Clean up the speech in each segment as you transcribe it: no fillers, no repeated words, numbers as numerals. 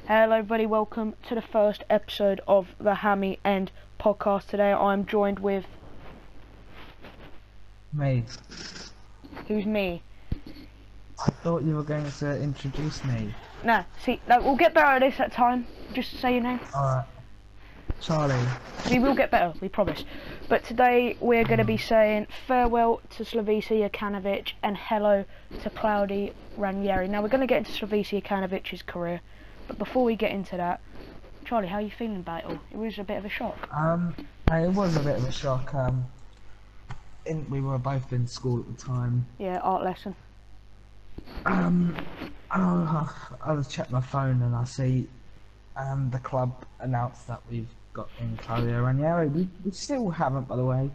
Hello everybody, welcome to the first episode of the Hammy End podcast. Today I'm joined with... Me. Who's me? I thought you were going to introduce me. No, we'll get better at this at time. Just say your name. Alright. Charlie. We will get better, we promise. But today we're going to be saying farewell to Slavisa Jokanovic and hello to Claudio Ranieri. Now we're going to get into Slavisa Jokanovic's career, but before we get into that, Charlie, how are you feeling about it all? It was a bit of a shock. It was a bit of a shock. We were both in school at the time. Yeah, art lesson. I was checking my phone and I see the club announced that we've got in Claudio Ranieri. We still haven't, by the way.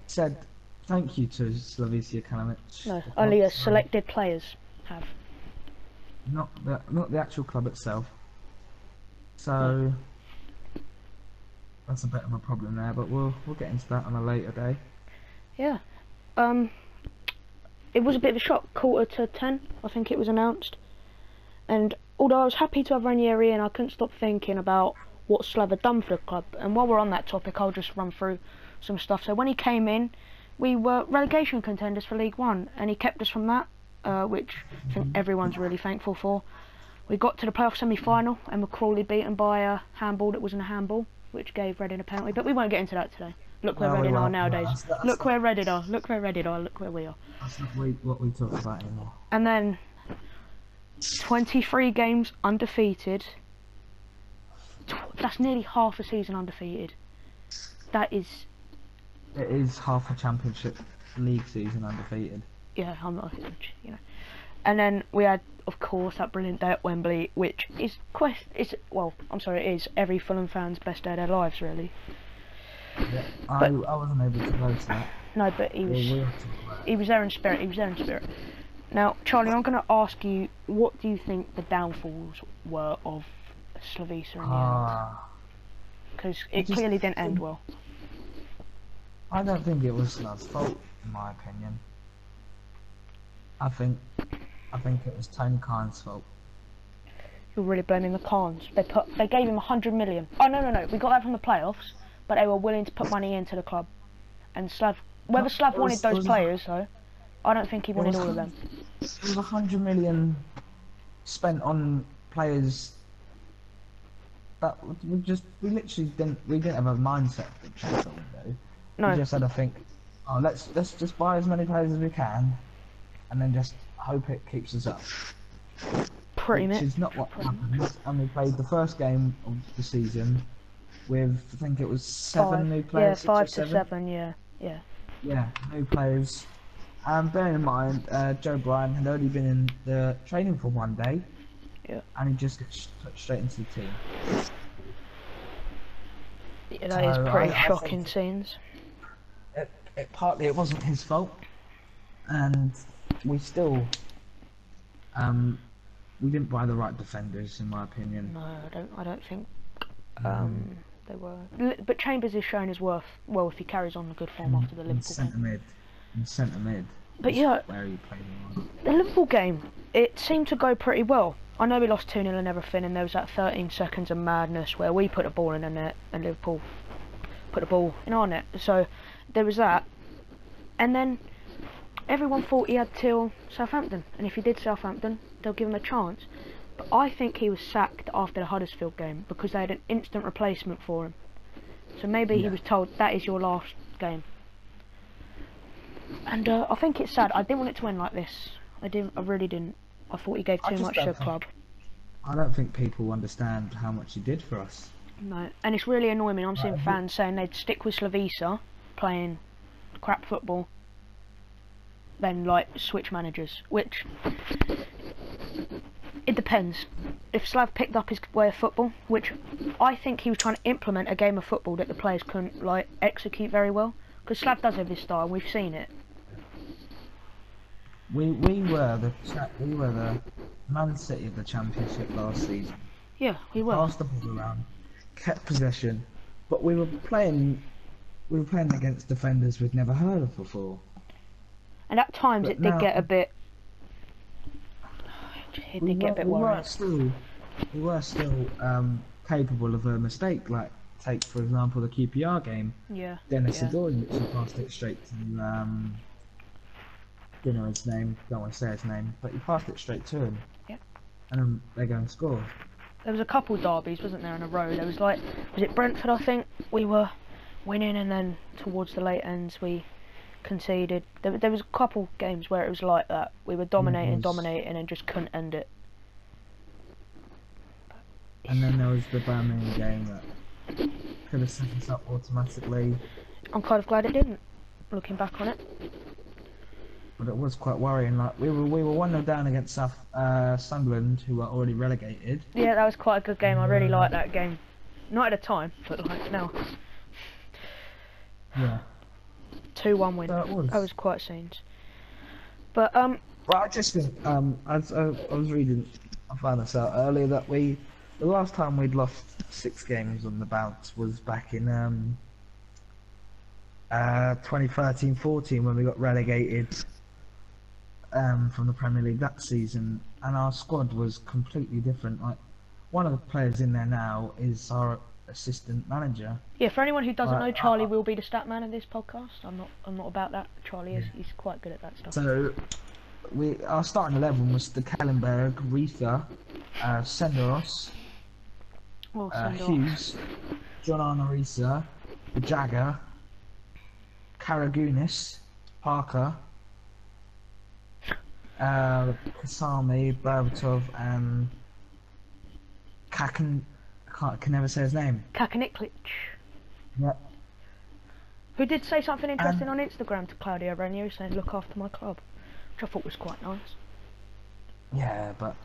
Said thank you to Slavisa Jokanovic. No, only a selected players have. Not the actual club itself. So that's a bit of a problem there, but we'll get into that on a later day. Yeah. It was a bit of a shock. 9:45, I think it was announced. And although I was happy to have Ranieri in, I couldn't stop thinking about what Slav had done for the club. And while we're on that topic, I'll just run through some stuff. So when he came in, we were relegation contenders for League One, and he kept us from that, which I think everyone's really thankful for. We got to the playoff semi-final and were cruelly beaten by a handball that wasn't a handball, which gave Reading a penalty. But we won't get into that today. Look where Reading are nowadays. Look where Reading are. Look where Reading are. Look where we are. That's not what we talk about anymore. And then 23 games undefeated. That's nearly half a season undefeated. That is... It is half a Championship League season undefeated. Yeah, I'm not huge, you know. And then we had, of course, that brilliant day at Wembley, which is it is every Fulham fan's best day of their lives, really. Yeah, I wasn't able to go to that. No, but he was there in spirit. He was there in spirit. Now, Charlie, I'm going to ask you, what do you think the downfalls were of Slavisa in the end? Because it clearly didn't end well. I don't think it was Slav's fault, in my opinion. I think it was Tony Khan's fault. You're really blaming the Khans. They gave him 100 million. Oh no, we got that from the playoffs, but they were willing to put money into the club. And Slav wanted those players, though. I don't think he wanted all of them. It was 100 million spent on players that we literally didn't have a mindset to transfer window. No. We just had to think, oh, let's just buy as many players as we can, and then just hope it keeps us up. Pretty much. Which is not what happened. And we played the first game of the season with, I think it was 7 new players. Yeah, 5 to 7. Yeah. Yeah, new players. Bearing in mind, Joe Bryan had only been in the training for 1 day. Yeah. And he just got put straight into the team. Yeah, that is pretty shocking scenes. Partly it wasn't his fault, and we still we didn't buy the right defenders, in my opinion. No, I don't think they were. But Chambers is showing his worth well if he carries on the good form after the Liverpool game. In centre mid. But yeah, where he played the Liverpool game, it seemed to go pretty well. I know we lost 2-0 and everything, and there was that 13 seconds of madness where we put a ball in the net and Liverpool put the ball in our net. So there was that, and then everyone thought he had till Southampton, and if he did Southampton, they'll give him a chance. But I think he was sacked after the Huddersfield game because they had an instant replacement for him. So maybe he was told, that is your last game. And I think it's sad. I didn't want it to end like this. I really didn't. I thought he gave too much to the club. I don't think people understand how much he did for us. No, and it's really annoying me. I'm seeing fans saying they'd stick with Slavisa, playing crap football, then like switch managers, which it depends. If Slav picked up his way of football, which I think he was trying to implement a game of football that the players couldn't like execute very well, because Slav does have his style, and we've seen it. We were the Man City of the Championship last season. Yeah, we were. Passed the ball around, kept possession, but we were playing against defenders we'd never heard of before. And at times it did get a bit. It did get a bit worrying. still capable of a mistake. Like take for example the QPR game. Yeah. Dennis Yeah. Adorn literally passed it straight to don't know his name, don't want to say his name, but he passed it straight to him. Yeah. And then they go and score. There was a couple derbies, wasn't there, in a row? There was like, was it Brentford? I think we were winning, and then towards the late ends we conceded. There was a couple games where it was like that. We were dominating, and just couldn't end it. And then there was the Birmingham game that could have set us up automatically. I'm kind of glad it didn't, looking back on it. But it was quite worrying. Like we were 1-0 down against Sunderland, who were already relegated. Yeah, that was quite a good game. I really liked that game. Not at the time, but like now. Yeah. 2-1 win. That was quite scenes. But Well, I just think I was reading, I found this out earlier that the last time we'd lost 6 games on the bounce was back in 2013-14 when we got relegated from the Premier League that season, and our squad was completely different. Like one of the players in there now is our assistant manager. Yeah, for anyone who doesn't know, Charlie will be the stat man of this podcast. I'm not about that. Charlie is he's quite good at that stuff. So our starting 11 was the Kellenberg, Retha, Senderos, Hughes, John Arnorisa, the Jagger, Karagunis, Parker, Kasami, Berbatov, and Kakan. I can never say his name. Kakanitlic. Yep. Who did say something interesting on Instagram to Claudio Ranieri saying, "Look after my club," which I thought was quite nice. Yeah, but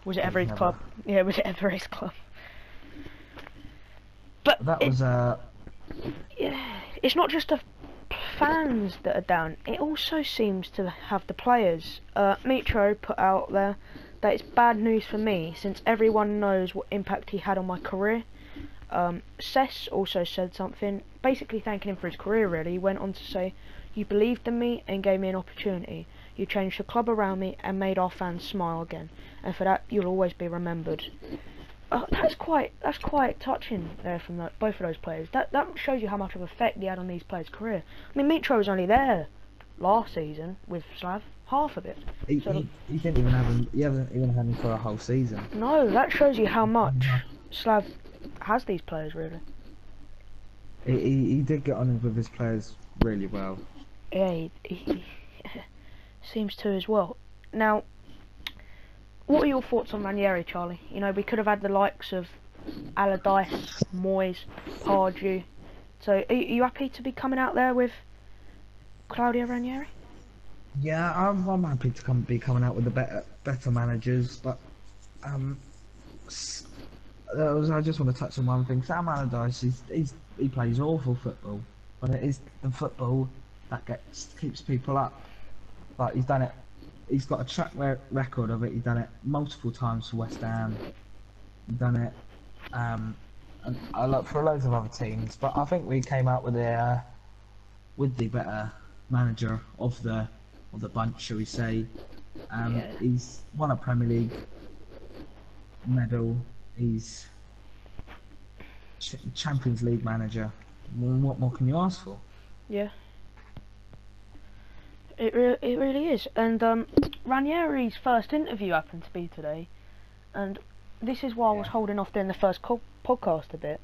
was it ever his club? Yeah, was it ever his club? But that was yeah, it's not just the fans that are down. It also seems to have the players. Mitro put out there that it's bad news for me since everyone knows what impact he had on my career. Cess also said something, basically thanking him for his career really. He went on to say, "You believed in me and gave me an opportunity. You changed the club around me and made our fans smile again. And for that, you'll always be remembered." That's quite touching there from both of those players. That shows you how much of effect he had on these players' career. I mean, Mitro was only there last season with Slav, half of it. He didn't even have him. He hasn't even had him for a whole season. No, that shows you how much Slav has these players really. He did get on with his players really well. Yeah, he seems to as well. Now, what are your thoughts on Ranieri, Charlie? You know, we could have had the likes of Allardyce, Moyes, Pardew. So, are you happy to be coming out there with Claudio Ranieri? Yeah, I'm happy to be coming out with the better managers, but I just want to touch on one thing. Sam Allardyce he plays awful football, but it is the football that keeps people up. Like he's done it. He's got a track record of it. He's done it multiple times for West Ham. He's done it and for loads of other teams. But I think we came out with the better manager of the bunch, shall we say? Yeah. He's won a Premier League medal. He's Champions League manager. What more can you ask for? Yeah. It really is. And Ranieri's first interview happened to be today, and this is why I was holding off doing the first podcast a bit.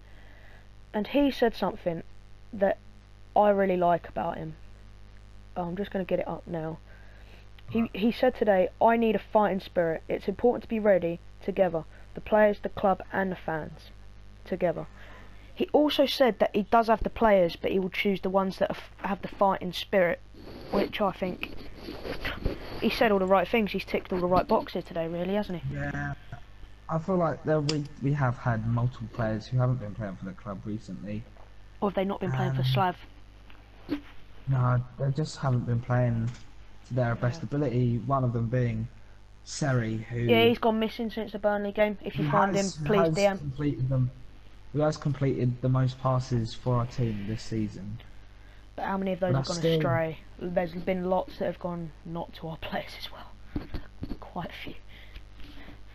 And he said something that I really like about him. I'm just going to get it up now. He said today, "I need a fighting spirit. It's important to be ready together, the players, the club and the fans together." He also said that he does have the players, but he will choose the ones that have the fighting spirit, which I think he said all the right things. He's ticked all the right boxes today, really, hasn't he? Yeah, I feel like we have had multiple players who haven't been playing for the club recently. Or have they not been playing for Slav? No, they just haven't been playing to their best ability. One of them being Seri, who he's gone missing since the Burnley game. If you find him, please DM. Who has completed the most passes for our team this season. But how many of those have gone astray? There's been lots that have gone not to our players as well. Quite a few.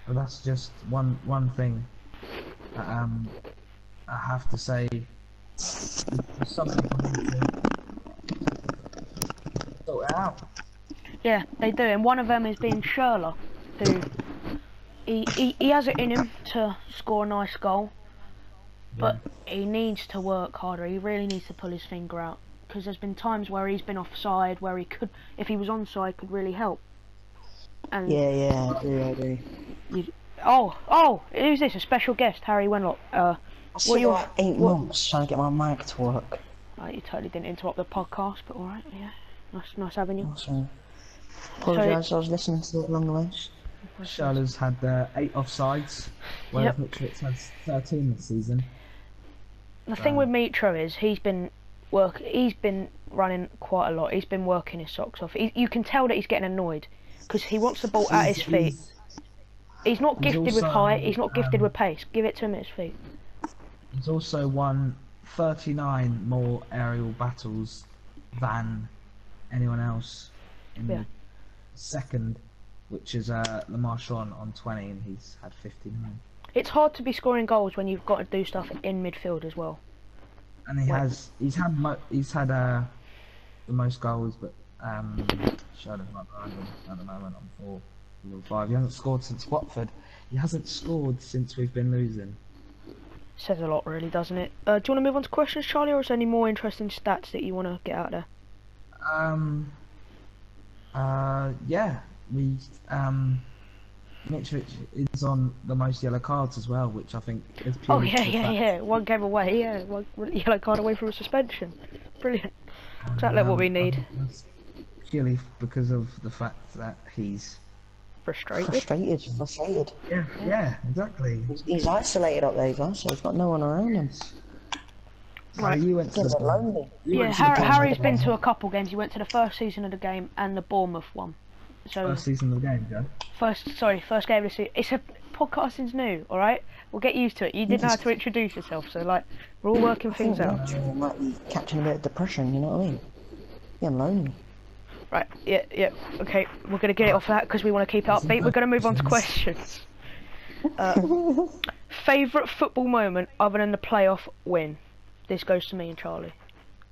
But that's just one thing that, I have to say. There's something for me to sort it out. Yeah, they do, and one of them is being Sherlock, who he has it in him to score a nice goal, Yeah. but he needs to work harder. He really needs to pull his finger out, because there's been times where he's been offside, where he could, if he was onside, could really help. And Yeah, I do. oh, who's this? A special guest, Harry Wenlock. I spent you like 8 months trying to get my mic to work. You totally didn't interrupt the podcast, but all right, yeah, nice having you. Also, apologise, I was listening to it along the way. Charlotte's had 8 offsides, whereas Mitrovic has 13 this season. The thing with Mitro is he's been running quite a lot. He's been working his socks off. You can tell that he's getting annoyed because he wants the ball at his feet. He's not gifted with height. He's not gifted with pace. Give it to him at his feet. He's also won 39 more aerial battles than anyone else in the second, which is Lamar Shawn on 20, and he's had 59. It's hard to be scoring goals when you've got to do stuff in midfield as well. And he's had the most goals, but Shadow's right behind him at the moment on 4. He's on 5. He hasn't scored since Watford. He hasn't scored since we've been losing. Says a lot, really, doesn't it? Do you want to move on to questions, Charlie, or is there any more interesting stats that you want to get out there? Yeah, Mitrovic is on the most yellow cards as well, which I think is purely. Oh yeah. One game away, yeah. One yellow card away from a suspension. Brilliant. Exactly what we need. That's purely because of the fact that he's Frustrated. Yeah, exactly. He's isolated up there, so he's got no one around him. Right. So you went to the lonely. Yeah, Harry's been to a couple games. He went to the first season of the game and the Bournemouth one. So first season of the game, Joe. First game of the season. It's podcasting's new, all right. We'll get used to it. You didn't know how to introduce yourself, so like we're all working things out. You might be catching a bit of depression. You know what I mean? Yeah, I'm lonely. Right. Yeah. Okay, we're gonna get it off that because we want to keep it upbeat. We're gonna move on to questions. Favourite football moment other than the playoff win? This goes to me and Charlie.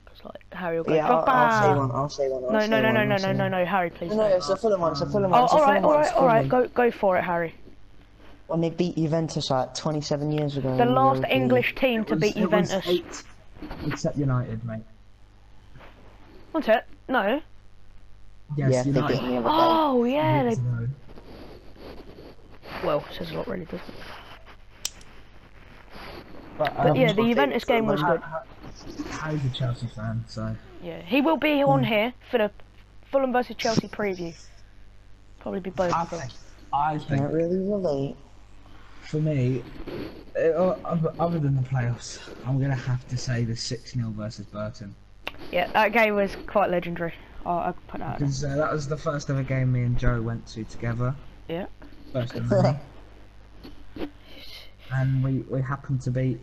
Because like Harry will go. Yeah, I'll say one. No, Harry, please. No, it's a Fulham one. Oh, all right. Go for it, Harry. When they beat Juventus like 27 years ago. The last English team to beat Juventus. 8, except United, mate. What's it? No. Yes, they United. beat me the other day. Oh yeah. Years ago. Well, says a lot, really, doesn't it? But yeah, the Juventus game was good. Harry's a Chelsea fan, so. Yeah, he will be on here for the Fulham versus Chelsea preview. Probably be both of them. I think. Can't really relate. For me, other than the playoffs, I'm gonna have to say the 6-0 versus Burton. Yeah, that game was quite legendary. I'll put that. Because that was the first ever game me and Joe went to together. Yeah. First of many. And we happened to beat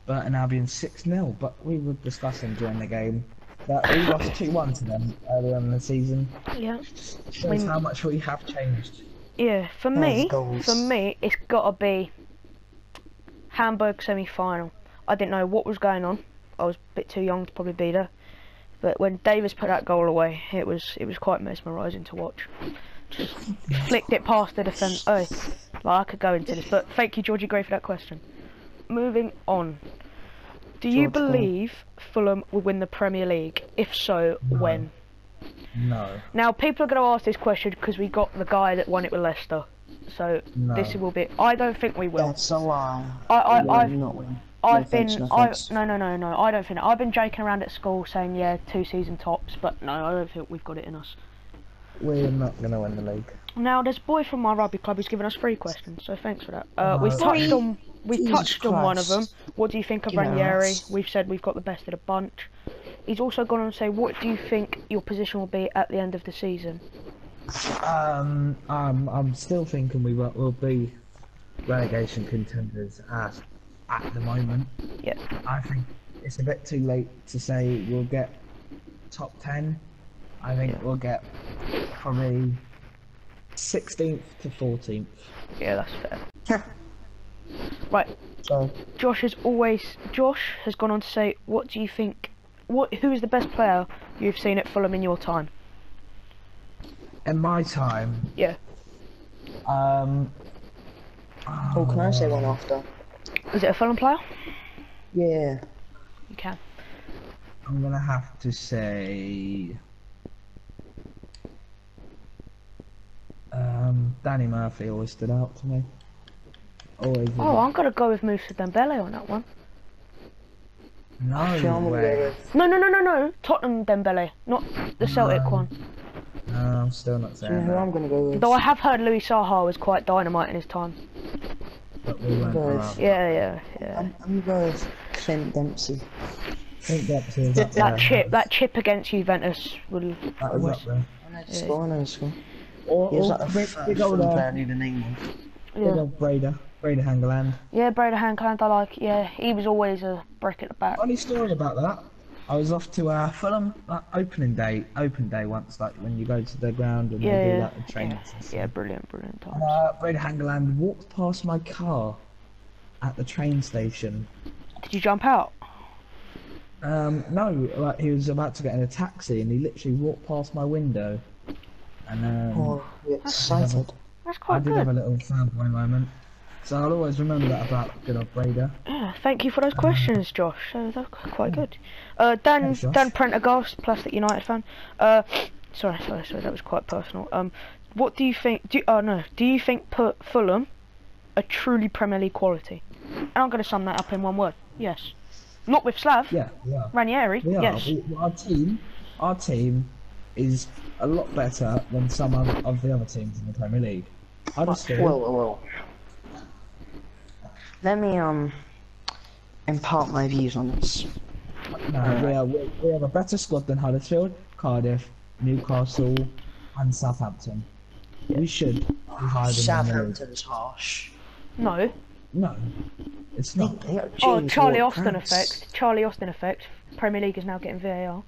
Burton Albion 6-0, but we were discussing during the game that we lost 2-1 to them earlier in the season. Yeah. Shows how much we have changed. Yeah, for me, it's got to be Hamburg semi-final. I didn't know what was going on. I was a bit too young to probably be there. But when Davis put that goal away, it was quite mesmerising to watch. Just flicked it past the defence. Oh, well, I could go into this, but thank you, Georgie Gray, for that question. Moving on. Do you believe Fulham will win the Premier League? If so, when? No. Now, people are going to ask this question because we got the guy that won it with Leicester. So, this will be... I don't think we will. That's a lie. No, I don't think. I've been joking around at school saying, yeah, 2 season tops, but no, I don't think we've got it in us. We're not going to win the league. Now, there's a boy from my rugby club who's given us 3 questions, so thanks for that. We've touched on one of them. What do you think of Ranieri? We've said we've got the best of the bunch. He's also gone on to say, what do you think your position will be at the end of the season? I'm still thinking we'll be relegation contenders at the moment. Yeah. I think it's a bit too late to say we'll get top 10. I think we'll get probably 16th to 14th. Yeah, that's fair. Right, So, Josh has gone on to say, what do you think? Who is the best player you've seen at Fulham in your time? In my time, Yeah. oh, can I say one after? Is it a Fulham player? Yeah. You can. I'm gonna have to say Danny Murphy always stood out to me. Always. Oh, I'm gonna go with Moussa Dembele on that one. No Actually, I'm gonna go way. with. No. Tottenham Dembele, not the Celtic one. No, I'm still not Do you know saying who that. I'm gonna go with? Though I have heard Louis Saha was quite dynamite in his time. But we went Guys. Yeah. I'm gonna go with Clint Dempsey. I think That chip against Juventus will that was up there. I know the score, I know the score. Or, He was like the big first old, player I knew the name of. big yeah. old Breda Hangeland. Yeah, Breda Handclan, I like. Yeah, he was always a brick at the back. Funny story about that. I was off to Fulham open day once, like when you go to the ground and they do like the training session. Yeah, brilliant times. Breda Hangeland walked past my car at the train station. Did you jump out? No, like he was about to get in a taxi and he literally walked past my window. And Oh, you're excited. That's I quite did have a good. little fanboy moment. So I'll always remember that about good old Breda. Yeah, thank you for those questions, Josh. They're quite good. Dan Thanks, Josh. Prendergast, Plastic United fan. Sorry, that was quite personal. What do you think? Do you think Fulham are truly Premier League quality? And I'm going to sum that up in one word. Yes. Not with Slav. Yeah, we are. Ranieri. We are. Yes. Our team is a lot better than some of the other teams in the Premier League. I just feel. Well. Let me impart my views on this. No, we have a better squad than Huddersfield, Cardiff, Newcastle, and Southampton. We should be higher than Southampton's harsh. No. No, it's not. They got Oh, James Charlie Ward-Prowse. Charlie Austin effect. Premier League is now getting VAR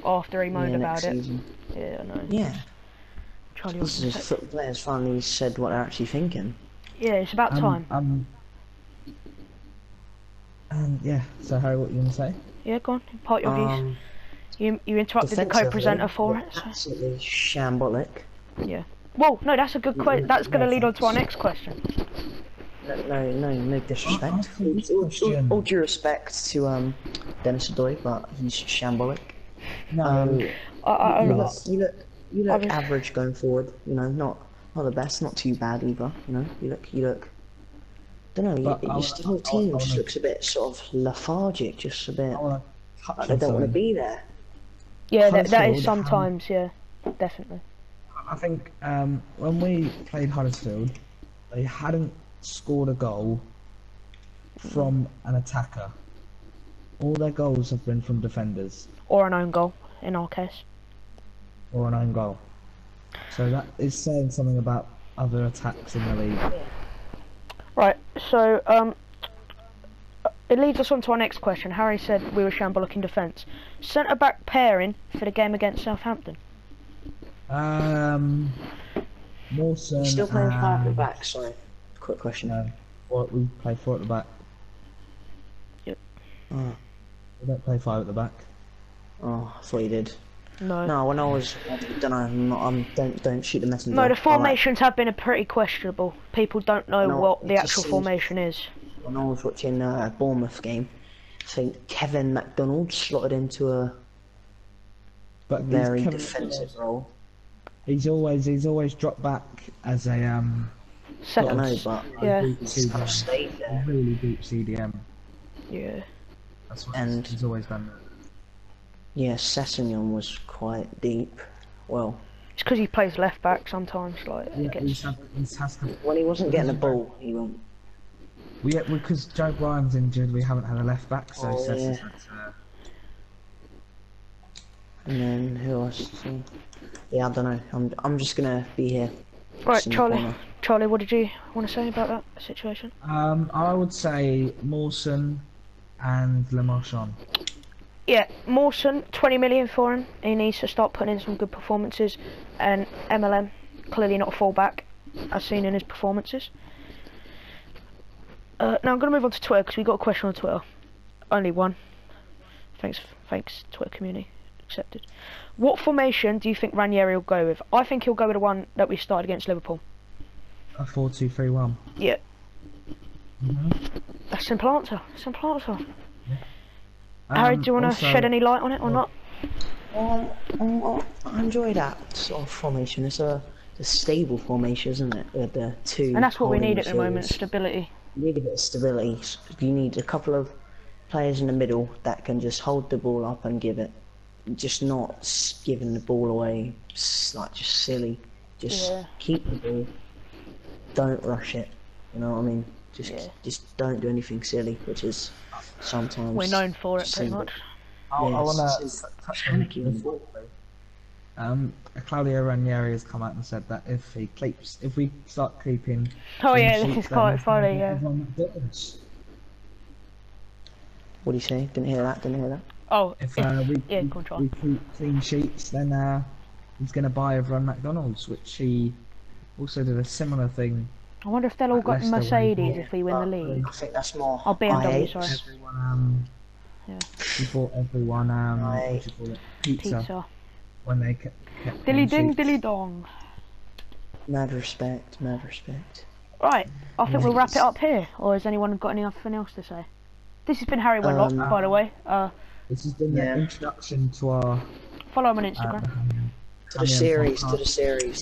after he moaned Yeah, about next it. season. Yeah, I know. Yeah. Charlie This Austin is effect. football players finally said what they're actually thinking. Yeah, it's about time. Yeah. So Harry, what you gonna say? Yeah, go on. Impart your views. You interrupted the Defensively, co-presenter for it. they're So. absolutely shambolic. Yeah. Well, no, that's a good question. That's going to lead on to our next question. No disrespect. All due respect to Dennis Adoy, but he's shambolic. No, You look was- average going forward. You know, not the best, not too bad either. You know, you look. Don't know. But The whole team just looks a bit sort of lethargic, just a bit. I want to touch Like they on don't want to something. be there. Yeah, that is Huddersfield, sometimes. Yeah, definitely. I think when we played Huddersfield, they hadn't scored a goal from an attacker. All their goals have been from defenders Or an own goal in our case. or an own goal. So that is saying something about other attacks in the league. Right. So it leads us on to our next question. Harry said we were shambolic in defence. Centre back pairing for the game against Southampton. Mawson. You still playing five at the back? Sorry, quick question. No, what we play 4 at the back. Oh, We don't play 5 at the back. I thought you did. No. No, when I was, I don't know. Don't shoot the messenger. No, the Alright. formations have been pretty questionable. People don't know No, what it the just actual seems- formation is. When I was watching a Bournemouth game, I think Kevin McDonald slotted into a But very Kevin defensive McDonald. role. He's always dropped back as a I Second. know, but Yeah. he's kind of stayed there. really deep CDM. Yeah. That's what And- he's always done that. Yeah, Sessegnon was quite deep. Well, It's because he plays left back sometimes. Like Yeah, it gets... he has to. when he wasn't getting the ball, he went. Because Joe Bryan's injured, we haven't had a left back, so Oh, Sess yeah. has had to. And then who else? Yeah, I don't know. I'm just gonna be here. Right, just in the Charlie. corner. Charlie, what did you want to say about that situation? I would say Mawson and Le Marchand. Yeah, Mawson, 20 million for him. He needs to start putting in some good performances. And MLM, Clearly not a fullback, as seen in his performances. Now I'm going to move on to Twitter because we got a question on Twitter. Only one. Thanks, Twitter community. Accepted. What formation do you think Ranieri will go with? I think he'll go with the one that we started against Liverpool. A 4-2-3-1. Yeah. Mm-hmm. A simple answer. Simple answer. Harry, do you want to shed any light on it or not? I enjoy that sort of formation. It's a stable formation, isn't it? With the two. And that's what we holding need at the moment, midfielders. stability. You need a bit of stability. You need a couple of players in the middle that can just hold the ball up and give it. Just not giving the ball away, just silly. Just keep the ball. Don't rush it. You know what I mean? Just don't do anything silly, which is sometimes. We're known for it, pretty much. I want to touch on before. Claudio Ranieri has come out and said that if we start keeping. Oh yeah, this is quite funny. Yeah. What do you say? Didn't hear that. Oh, if we keep clean sheets, then he's going to buy everyone McDonald's, which he also did a similar thing. I wonder if they'll all got Mercedes if we win the league. I think that's more. Oh, BMW, sorry. Everyone, he bought everyone what do you call it? Pizza. When they kept dilly ding, dilly dong. Mad respect. Right, I think we'll wrap it up here. Or has anyone got anything else to say? This has been Harry Wenlock, by the way. This has been the introduction to our. Follow him on Instagram. To the series.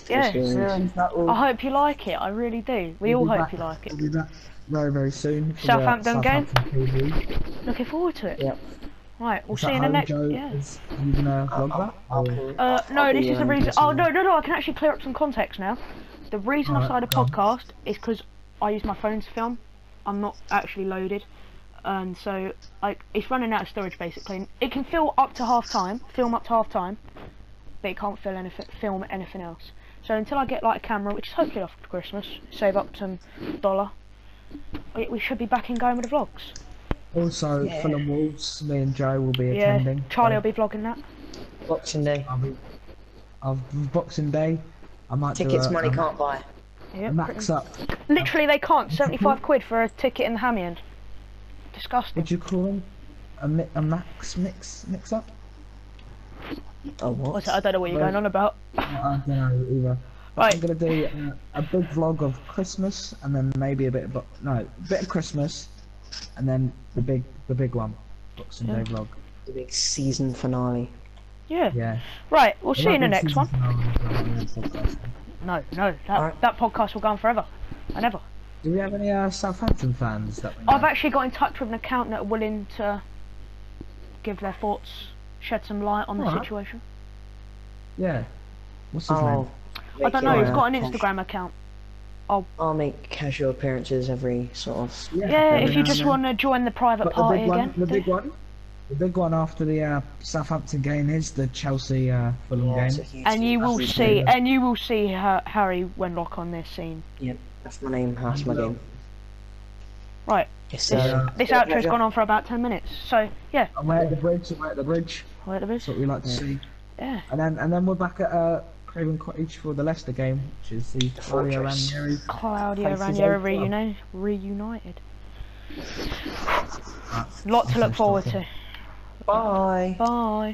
I hope you like it. I really do. We all hope you like it. We'll be back very, very soon. For Southampton game. TV. Looking forward to it. Yep. Right, we'll see you in the next. Are you gonna vlog that? No, this is the reason. Oh no, I can actually clear up some context now. The reason I started a podcast is because I use my phone to film. I'm not actually loaded, and so it's running out of storage basically. It can film up to half time, but it can't film anything else. So until I get like a camera, which is hopefully after Christmas, save up some dollar, we should be back in going with the vlogs. Also, Fulham Wolves, me and Joe will be attending. Yeah, Charlie will be vlogging that. Boxing Day. Boxing Day. I might Tickets do money can't buy. Yep, max up. Literally, they can't. 75 quid for a ticket in the Hammy end. Disgusting. Would you call them a max mix up? Oh what? I don't know what you're going on about. I don't know either. Right. I'm gonna do a big vlog of Christmas, and then maybe a bit of Christmas, and then the big one, Boxing Day vlog. The big season finale. Yeah. Right, we'll see you in the next one. No, that podcast will go on forever and ever. Do we have any Southampton fans that we know? I've actually got in touch with an account that are willing to give their thoughts, shed some light on the situation. Yeah. What's his name? I don't know, he's got an Instagram account. I'll make casual appearances every sort of... Yeah, if you just want to join the private party again. The big one after the Southampton game is the Chelsea Fulham game. And you will see Harry Wenlock on this scene. Yep, that's my name, that's my game. Right. Yes, this outro's gone on for about 10 minutes, so yeah. I'm at the bridge. That's what we like to see. Yeah. And then we're back at Craven Cottage for the Leicester game, which is the Claudio Ranieri reunited. Lot to look forward to. Bye. Bye.